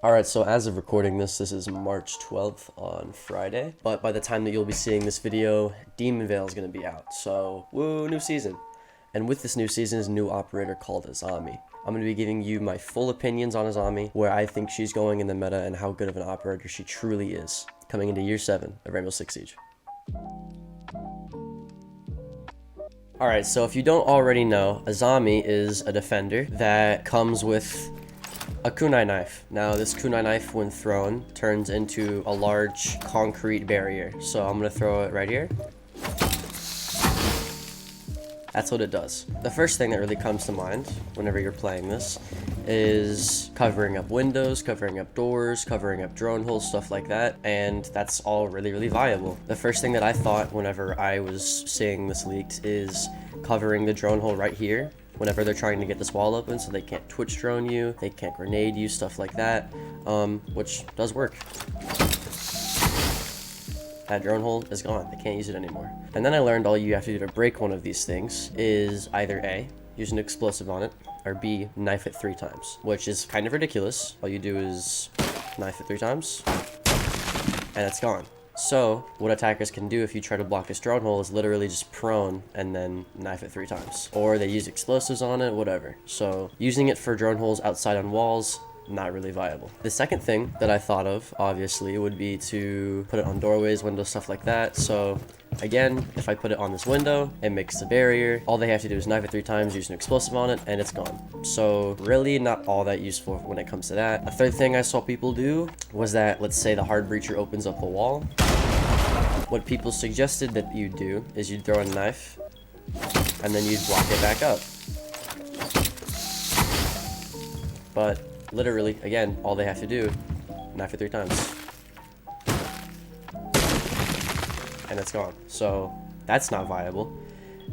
Alright, so as of recording this is March 12th on Friday, but by the time that you'll be seeing this video, Demon Veil is going to be out, so woo, new season. And with this new season is a new operator called Azami. I'm going to be giving you my full opinions on Azami, where I think she's going in the meta and how good of an operator she truly is, coming into year 7 of Rainbow Six Siege. Alright, so if you don't already know, Azami is a defender that comes with a kunai knife. Now this kunai knife, when thrown, turns into a large concrete barrier. So I'm gonna throw it right here. That's what it does. The first thing that really comes to mind whenever you're playing this is covering up windows, covering up doors, covering up drone holes, stuff like that, and that's all really viable. The first thing that I thought whenever I was seeing this leaked is covering the drone hole right here whenever they're trying to get this wall open so they can't twitch drone you, they can't grenade you, stuff like that, which does work. That drone hole is gone, they can't use it anymore. And then I learned all you have to do to break one of these things is either A, use an explosive on it, or B, knife it 3 times, which is kind of ridiculous. All you do is knife it 3 times, and it's gone. So, what attackers can do if you try to block this drone hole is literally just prone and then knife it 3 times. Or they use explosives on it, whatever. So, using it for drone holes outside on walls, not really viable. The second thing that I thought of, obviously, would be to put it on doorways, windows, stuff like that. So, again, if I put it on this window, it makes a barrier. All they have to do is knife it 3 times, use an explosive on it, and it's gone. So, really not all that useful when it comes to that. A third thing I saw people do was that, let's say the hard breacher opens up the wall. What people suggested that you do is you'd throw a knife, and then you'd block it back up. But, literally, again, all they have to do, knife it 3 times. And it's gone. So, that's not viable.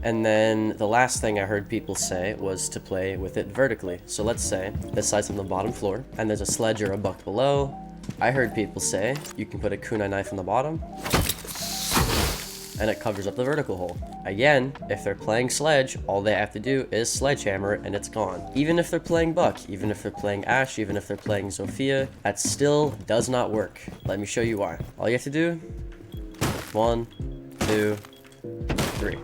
And then the last thing I heard people say was to play with it vertically. So let's say this side's on the bottom floor, and there's a sledge or a buck below. I heard people say you can put a kunai knife on the bottom, and it covers up the vertical hole. Again, if they're playing sledge, all they have to do is sledgehammer it and it's gone. Even if they're playing Buck, even if they're playing Ash, even if they're playing Zofia, that still does not work. Let me show you why. All you have to do, 1, 2, 3,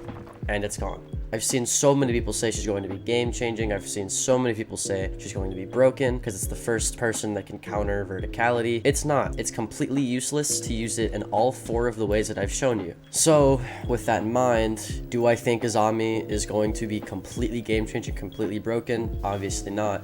and it's gone. I've seen so many people say she's going to be game-changing. I've seen so many people say she's going to be broken because it's the first person that can counter verticality. It's not. It's completely useless to use it in all 4 of the ways that I've shown you. So, with that in mind, do I think Azami is going to be completely game-changing, completely broken? Obviously not.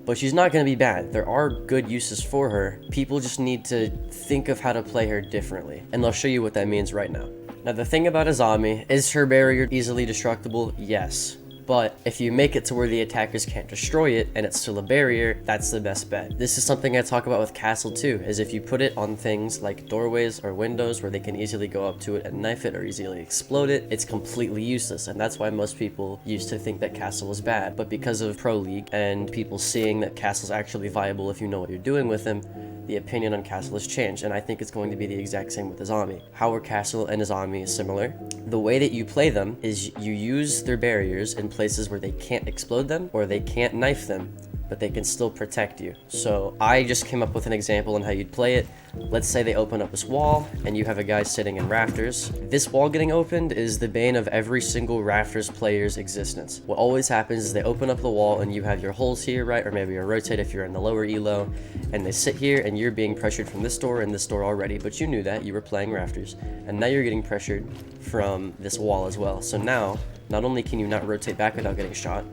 But she's not going to be bad. There are good uses for her. People just need to think of how to play her differently. And I'll show you what that means right now. Now, the thing about Azami, is her barrier easily destructible? Yes. But if you make it to where the attackers can't destroy it and it's still a barrier, that's the best bet. This is something I talk about with Castle too, is if you put it on things like doorways or windows where they can easily go up to it and knife it or easily explode it, it's completely useless. And that's why most people used to think that Castle was bad. But because of Pro League and people seeing that Castle's actually viable if you know what you're doing with him, the opinion on Castle has changed, and I think it's going to be the exact same with Azami. How are Castle and Azami similar? The way that you play them is you use their barriers in places where they can't explode them or they can't knife them, but they can still protect you. So I just came up with an example on how you'd play it. Let's say they open up this wall and you have a guy sitting in rafters. This wall getting opened is the bane of every single rafters player's existence. What always happens is they open up the wall and you have your holes here, right? Or maybe a rotate if you're in the lower elo, and they sit here and you're being pressured from this door and this door already, but you knew that, you were playing rafters. And now you're getting pressured from this wall as well. So now, not only can you not rotate back without getting shot,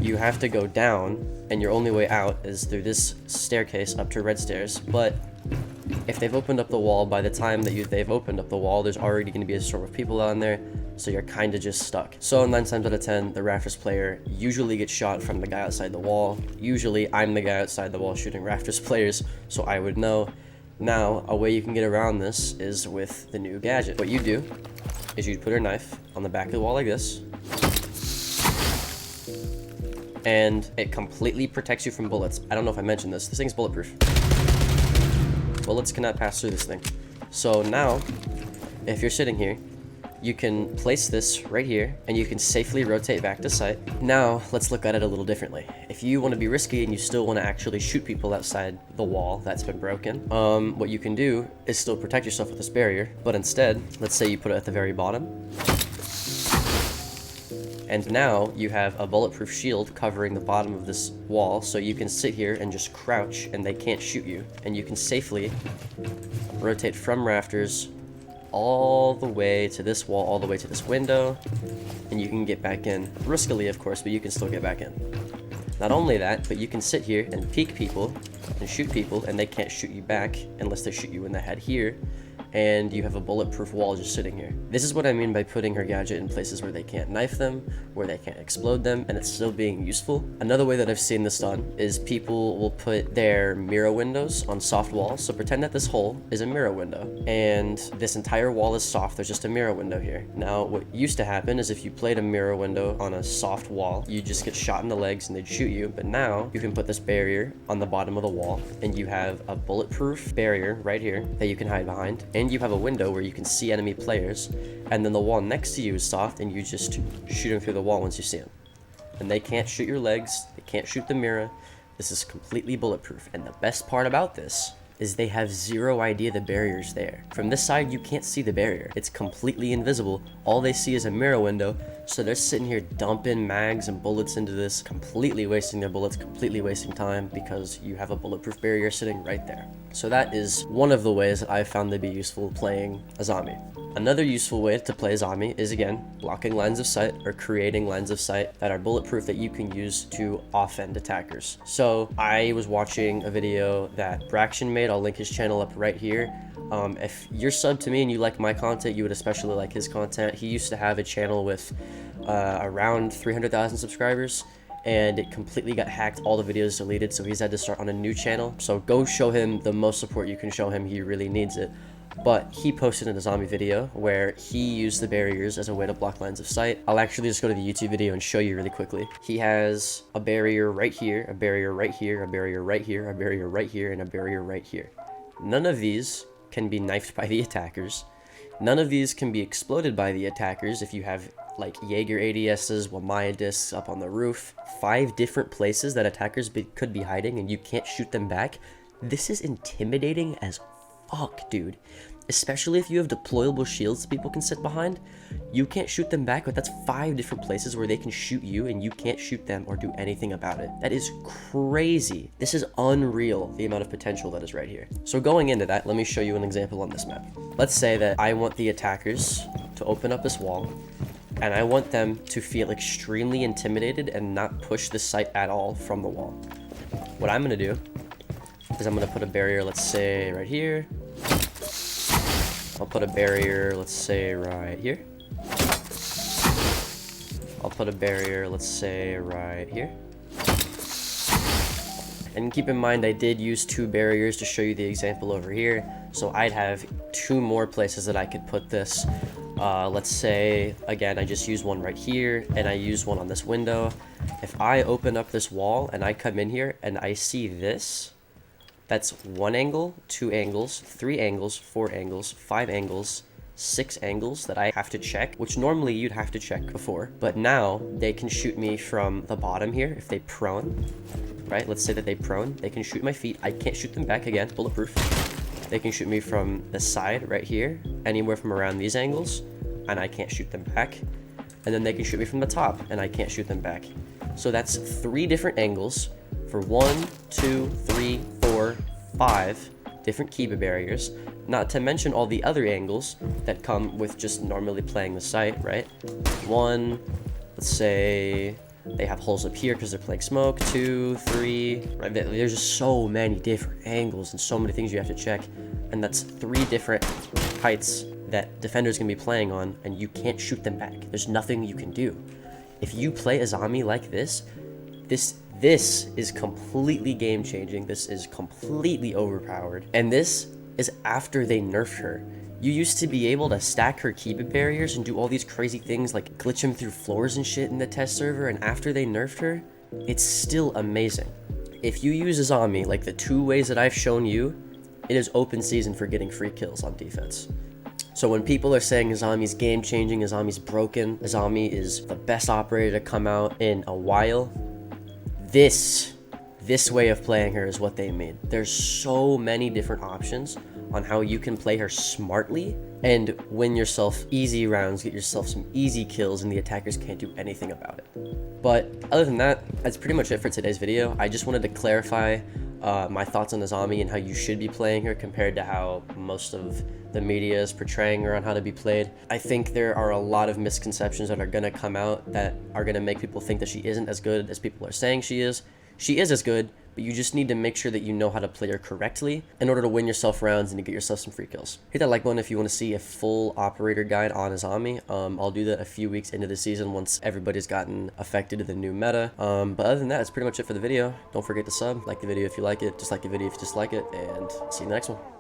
you have to go down, and your only way out is through this staircase up to red stairs. But if they've opened up the wall, by the time that they've opened up the wall, there's already going to be a storm of people on there, so you're kind of just stuck. So 9 times out of 10, the rafters player usually gets shot from the guy outside the wall. Usually, I'm the guy outside the wall shooting rafters players, so I would know. Now, a way you can get around this is with the new gadget. What you do is you put your knife on the back of the wall like this, and it completely protects you from bullets. I don't know if I mentioned this. This thing's bulletproof. Bullets cannot pass through this thing. So now, if you're sitting here you can place this right here and you can safely rotate back to sight. Now, let's look at it a little differently. If you want to be risky and you still want to actually shoot people outside the wall that's been broken, what you can do is still protect yourself with this barrier, but instead, let's say you put it at the very bottom. And now you have a bulletproof shield covering the bottom of this wall, so you can sit here and just crouch and they can't shoot you. And you can safely rotate from rafters all the way to this wall, all the way to this window, and you can get back in. Riskily, of course, but you can still get back in. Not only that, but you can sit here and peek people and shoot people, and they can't shoot you back unless they shoot you in the head here. And you have a bulletproof wall just sitting here. This is what I mean by putting her gadget in places where they can't knife them, where they can't explode them, and it's still being useful. Another way that I've seen this done is people will put their mirror windows on soft walls. So pretend that this hole is a mirror window, and this entire wall is soft. There's just a mirror window here. Now, what used to happen is if you played a mirror window on a soft wall, you just get shot in the legs and they'd shoot you. But now, you can put this barrier on the bottom of the wall, and you have a bulletproof barrier right here that you can hide behind. And you have a window where you can see enemy players, and then the wall next to you is soft, and you just shoot them through the wall once you see them. And they can't shoot your legs, they can't shoot the mirror. This is completely bulletproof, and the best part about this is they have zero idea the barrier's there. From this side, you can't see the barrier. It's completely invisible. All they see is a mirror window, so they're sitting here dumping mags and bullets into this, completely wasting their bullets, completely wasting time, because you have a bulletproof barrier sitting right there. So that is one of the ways that I've found to be useful playing Azami. Another useful way to play Azami is, again, blocking lines of sight or creating lines of sight that are bulletproof that you can use to offend attackers. So I was watching a video that Braction made. I'll link his channel up right here. If you're subbed to me and you like my content, you would especially like his content. He used to have a channel with around 300,000 subscribers, and it completely got hacked, all the videos deleted, so he's had to start on a new channel. So go show him the most support you can show him. He really needs it. But he posted an Azami video where he used the barriers as a way to block lines of sight. I'll actually just go to the YouTube video and show you really quickly. He has a barrier right here, a barrier right here, a barrier right here, a barrier right here, and a barrier right here. None of these can be knifed by the attackers. None of these can be exploded by the attackers if you have like Jaeger ADSs, Wamaya discs up on the roof. 5 different places that attackers could be hiding and you can't shoot them back. This is intimidating as fuck, dude. Especially if you have deployable shields that people can sit behind. You can't shoot them back, but that's 5 different places where they can shoot you and you can't shoot them or do anything about it. That is crazy. This is unreal, the amount of potential that is right here. So going into that, let me show you an example on this map. Let's say that I want the attackers to open up this wall, and I want them to feel extremely intimidated and not push the sight at all from the wall. What I'm gonna do is I'm gonna put a barrier, let's say right here. I'll put a barrier, let's say right here. I'll put a barrier, let's say right here. And keep in mind, I did use 2 barriers to show you the example over here. So I'd have 2 more places that I could put this. Let's say, again, I just use one right here, and I use one on this window. If I open up this wall, and I come in here, and I see this, that's 1 angle, 2 angles, 3 angles, 4 angles, 5 angles, 6 angles that I have to check, which normally you'd have to check before. But now they can shoot me from the bottom here if they prone, right? Let's say that they prone, they can shoot my feet. I can't shoot them back, again, bulletproof. They can shoot me from the side right here, anywhere from around these angles, and I can't shoot them back. And then they can shoot me from the top, and I can't shoot them back. So that's 3 different angles for 1, 2, 3, 4, 5 different Kiba barriers, not to mention all the other angles that come with just normally playing the site, right? 1, let's say they have holes up here because they're playing smoke, 2, 3, right? There's just so many different angles and so many things you have to check, and that's 3 different heights that defenders can be playing on, and you can't shoot them back. There's nothing you can do. If you play Azami like this is completely game-changing. This is completely overpowered. And this is after they nerfed her. You used to be able to stack her Kiba barriers and do all these crazy things like glitch them through floors and shit in the test server, and after they nerfed her, it's still amazing. If you use Azami like the 2 ways that I've shown you, it is open season for getting free kills on defense. So when people are saying Azami's game changing, Azami's broken, Azami is the best operator to come out in a while, this way of playing her is what they mean. There's so many different options on how you can play her smartly and win yourself easy rounds, get yourself some easy kills, and the attackers can't do anything about it. But other than that, that's pretty much it for today's video. I just wanted to clarify my thoughts on Azami and how you should be playing her compared to how most of the media is portraying her on how to be played. I think there are a lot of misconceptions that are going to come out that are going to make people think that she isn't as good as people are saying she is. She is as good, but you just need to make sure that you know how to play her correctly in order to win yourself rounds and to get yourself some free kills. Hit that like button if you want to see a full operator guide on Azami. I'll do that a few weeks into the season once everybody's gotten affected to the new meta. But other than that, that's pretty much it for the video. Don't forget to sub, like the video if you like it, dislike the video if you dislike it, and see you in the next one.